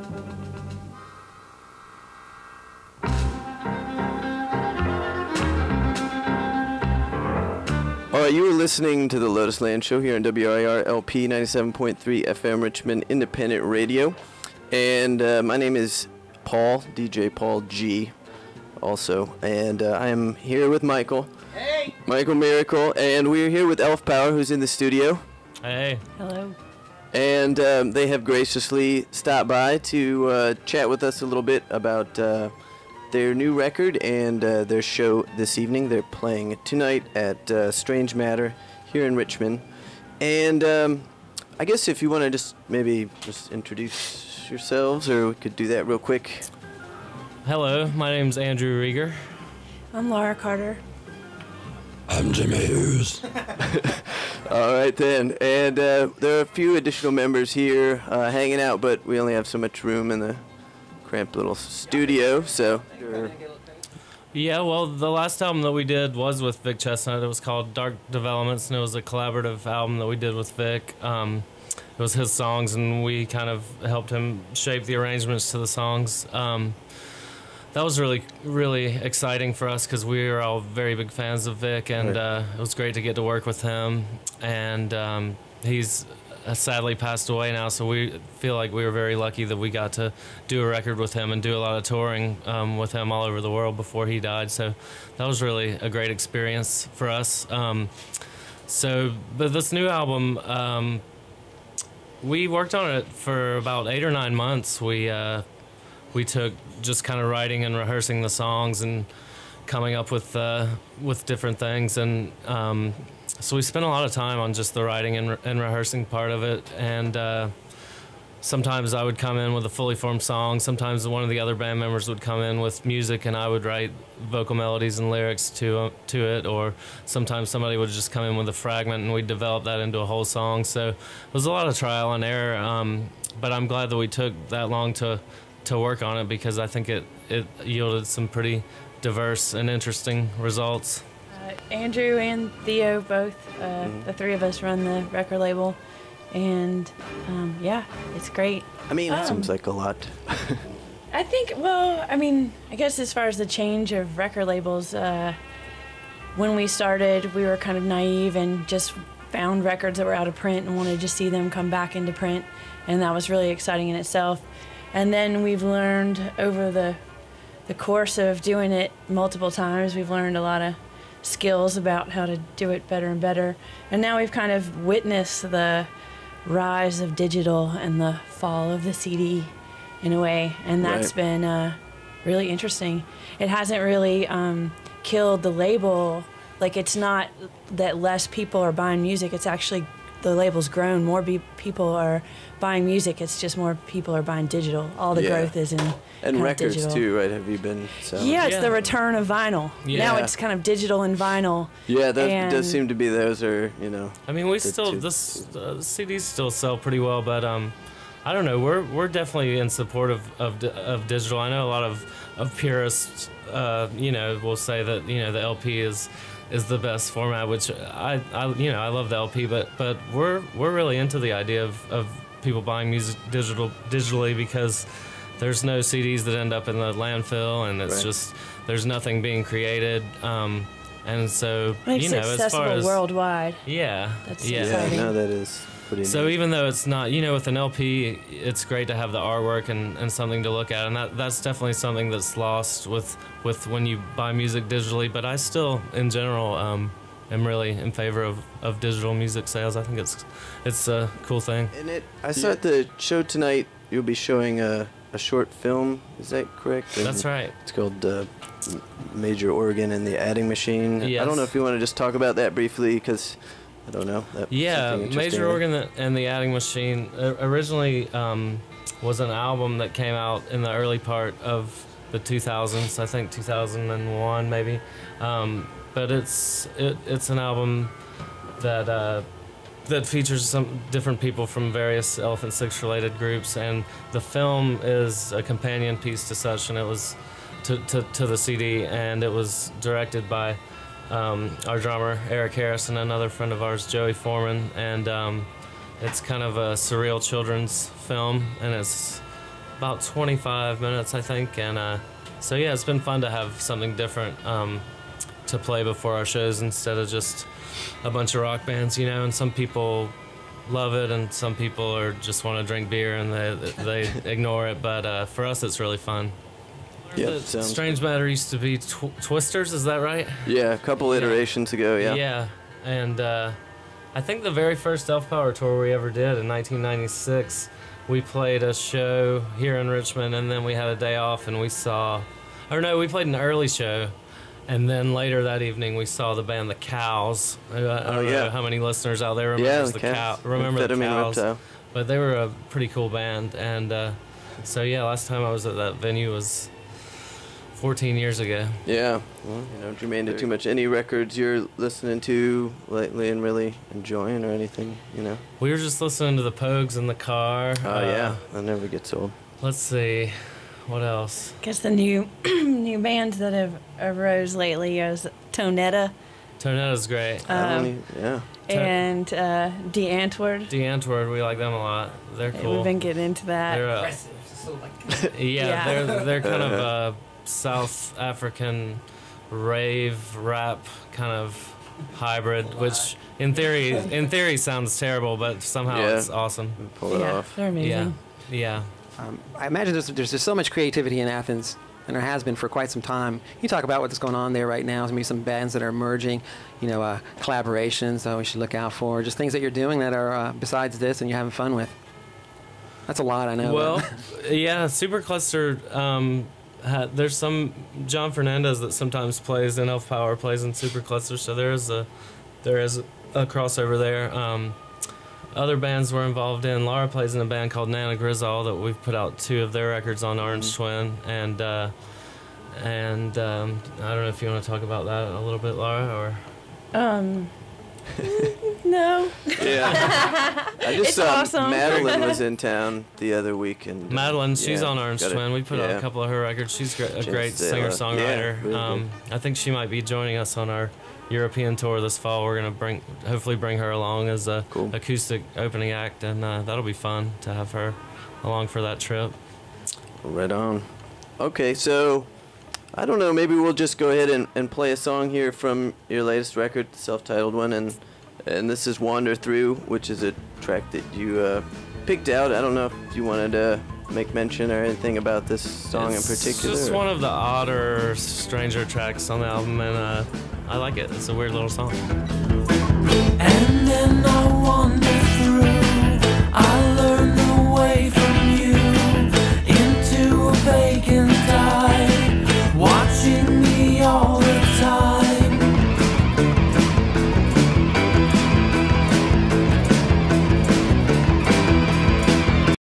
All right, you were listening to the Lotus Land Show here on WRIR LP 97.3 FM Richmond Independent Radio. And my name is Paul, DJ Paul G, also. And I am here with Michael. Hey! Michael Miracle. And we're here with Elf Power, who's in the studio. Hey. Hello. And they have graciously stopped by to chat with us a little bit about their new record and their show this evening. They're playing tonight at Strange Matter here in Richmond. And I guess if you want to just maybe just introduce yourselves, or we could do that real quick. Hello, my name's Andrew Rieger. I'm Laura Carter. I'm Jimmy Hughes. All right then, and there are a few additional members here hanging out, but we only have so much room in the cramped little studio, so... Yeah, well, the last album that we did was with Vic Chestnut. It was called Dark Developments, and it was a collaborative album that we did with Vic. It was his songs, and we kind of helped him shape the arrangements to the songs. That was really, really exciting for us because we were all very big fans of Vic, and it was great to get to work with him. And he's sadly passed away now, so we feel like we were very lucky that we got to do a record with him and do a lot of touring with him all over the world before he died. So that was really a great experience for us. But this new album, we worked on it for about 8 or 9 months. We took just kind of writing and rehearsing the songs and coming up with different things, and so we spent a lot of time on just the writing and rehearsing part of it. And sometimes I would come in with a fully formed song. Sometimes one of the other band members would come in with music, and I would write vocal melodies and lyrics to it. Or sometimes somebody would just come in with a fragment, and we'd develop that into a whole song. So it was a lot of trial and error. But I'm glad that we took that long to work on it, because I think it yielded some pretty diverse and interesting results. Andrew and Theo both, the three of us run the record label, and yeah, it's great. I mean, it seems like a lot. I think, well, I mean, I guess as far as the change of record labels, when we started, we were kind of naive and just found records that were out of print and wanted to see them come back into print, and that was really exciting in itself. And then we've learned over the course of doing it multiple times, we've learned a lot of skills about how to do it better and better. And now we've kind of witnessed the rise of digital and the fall of the CD in a way, and that's been really interesting. It hasn't really killed the label. Like, it's not that less people are buying music, it's actually the label's grown. More people are buying music. It's just more people are buying digital. All the growth is in and records digital. Too, right? Have you been selling? Yeah, it's the return of vinyl. Yeah. Now it's kind of digital and vinyl. Yeah, that does seem to be. Those are, you know. I mean, we still the CDs still sell pretty well, but I don't know. We're definitely in support of digital. I know a lot of purists, will say that the LP is the best format, which I love the LP, but we're really into the idea of people buying music digitally, because there's no CDs that end up in the landfill, and it's just there's nothing being created, and so it's as far as worldwide. That's exciting. No, that is pretty. So neat. Even though it's not, with an LP, it's great to have the artwork and something to look at, and that's definitely something that's lost with when you buy music digitally. But I still, in general, am really in favor of digital music sales. I think it's a cool thing. And I saw at the show tonight you'll be showing a short film. Is that correct? That's right. It's called Major Organ and the Adding Machine. Yes. I don't know if you want to just talk about that briefly, because I don't know. Major Organ and the Adding Machine originally was an album that came out in the early part of the 2000s, I think 2001 maybe. But it's an album that features some different people from various Elephant Six related groups, and the film is a companion piece to such, and it was to the CD, and it was directed by our drummer Eric Harris and another friend of ours, Joey Foreman, and it's kind of a surreal children's film, and it's about 25 minutes, I think. And so, yeah, it's been fun to have something different to play before our shows instead of just a bunch of rock bands, you know. And some people love it, and some people are just want to drink beer and they ignore it. But for us, it's really fun. Yeah, Strange Matter used to be Twisters, is that right? Yeah, a couple iterations ago, yeah. Yeah, and I think the very first Elf Power tour we ever did in 1996, we played a show here in Richmond, and then we had a day off, and we played an early show, and then later that evening we saw the band The Cows. I don't know how many listeners out there remember the Cows, Reptile. But they were a pretty cool band, and so yeah, last time I was at that venue was 14 years ago. Yeah. Well, you know, Jermaine, too much. Any records you're listening to lately and really enjoying or anything, you know? We were just listening to the Pogues in the car. Oh, yeah. That never gets old. Let's see. What else? I guess the new bands that have arose lately is Tonetta. Tonetta's great. Yeah. And De Antwoord. De Antwoord, we like them a lot. They're cool. We've been getting into that. They're, Aggressive. So like, they're kind of a South African rave rap kind of hybrid, which in theory sounds terrible, but somehow it's awesome. Pull it off. They're amazing. Yeah. I imagine there's just so much creativity in Athens, and there has been for quite some time. You talk about what's going on there right now. Maybe some bands that are emerging, you know, collaborations that we should look out for, just things that you're doing that are besides this and you're having fun with. That's a lot, I know. Well, yeah, Supercluster. There's some John Fernandez that sometimes plays in Elf Power, plays in Supercluster, so there is a crossover there. Other bands we're involved in. Laura plays in a band called Nana Grizzle that we've put out 2 of their records on Orange Twin, and I don't know if you want to talk about that a little bit, Laura, or. No. Yeah. I just It's saw awesome. Madeline was in town the other week. And, Madeline, she's on Orange Twin. We put out a couple of her records. She's a great singer-songwriter. Yeah, really I think she might be joining us on our European tour this fall. We're going to hopefully bring her along as a acoustic opening act, and that'll be fun to have her along for that trip. Right on. Okay, so I don't know, maybe we'll just go ahead and play a song here from your latest record, the self-titled one, and this is Wander Through, which is a track that you picked out. I don't know if you wanted to make mention or anything about this song in particular. It's just one of the odder, stranger tracks on the album, and I like it. It's a weird little song. And then I wander through, I learn the way from you into a vacant